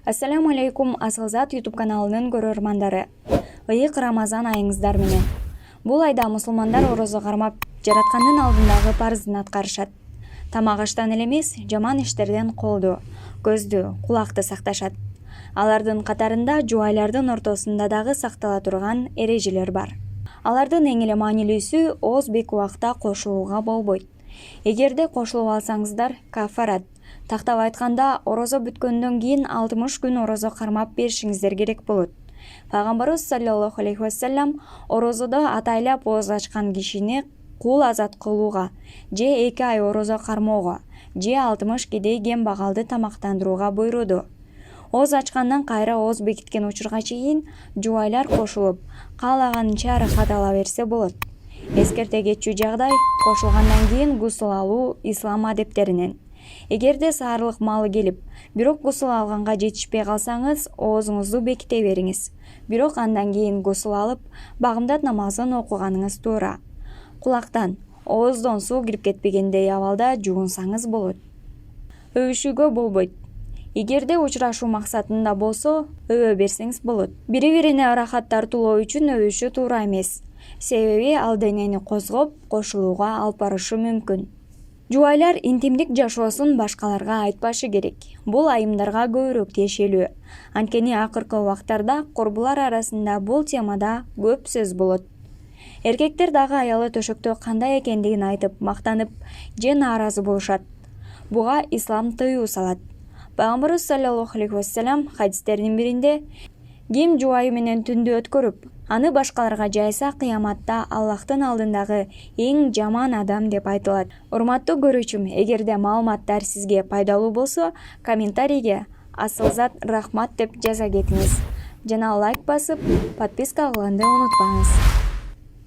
Ассаламу алейкум, Асылзат YouTube каналынын көрөрмандары. Ыйык Рамазан айыңыздар менен. Бул айда мусулмандар орозо кармап, жараткандын алдындагы парыздын аткарышат. Тамак аштан эле эмес, жаман иштерден колду, көздү, кулакты сакташат. Алардын катарында жубайлардын ортосунда дагы сактала турган эрежелер бар. Алардын эң эле маанилүүсү ооз бек убакта кошулууга болбойт. Эгерде кошулуп алсаңыздар, кафарат. Тактап айтканда, орозо бүткөндөн кийин 60 күн орозо кармап беришиңиздер керек болот. Пайгамбарыбыз саллаллаху алейхи вассалам орозодо атайлап ооз ачкан кишини кул азат кылууга, же 2 ай орозо кармоого, же 60 кедей кем багалды тамактандырууга буйруду. Ооз ачкандан кайра ооз бекиткен учурга чейин жубайлар кошулуп, каалаганынча ырахат ала берсе болот. Эскерте кетчү жагдай, кошулгандан кийин гусул алуу ислам адептеринен. Эгерде саарылык малы келип, бирок гусул алганга жетишпей калсаңыз, оозуңузду беките бериңиз. Бирок андан кийин гусул алып, багымдат намазын окуганыңыз туура. Кулактан, ооздон суу кирип кетпегендей абалда жуунсаңыз болот. Өбүшүүгө болбойт. Эгерде учурашуу максатында болсо, өбө берсеңиз болот. Бири-бирине ырахат тартуулоо үчүн өбүшүү туура эмес. Себеби ал денени козгоп, кошулууга алып барышы мүмкүн. Жубайлар интимдик жашоосун башкаларга айтпашы керек. Бул айымдарга көбүрөөк тиешелүү. Анткени акыркы убактарда курбулар арасында бул темада көп сөз болот. Эркектер дагы аялы төшөктө кандай экендигин айтып, мактанып, же нааразы болушат. Буга ислам тыюу салат. Пайгамбарыбыз саллаллаху алейхи вассалам хадистердин биринде: ким жубайы менен түндү өткөрүп, аны башкаларга жайса, кыяматта Аллахтын алдындагы эң жаман адам деп айтылат. Урматтуу көрүүчүм, эгерде маалыматтар сизге пайдалуу болсо, комментарийге Асылзат рахмат деп жаза кетиңиз. Жана лайк басып, подписка кылганды унутпаңыз.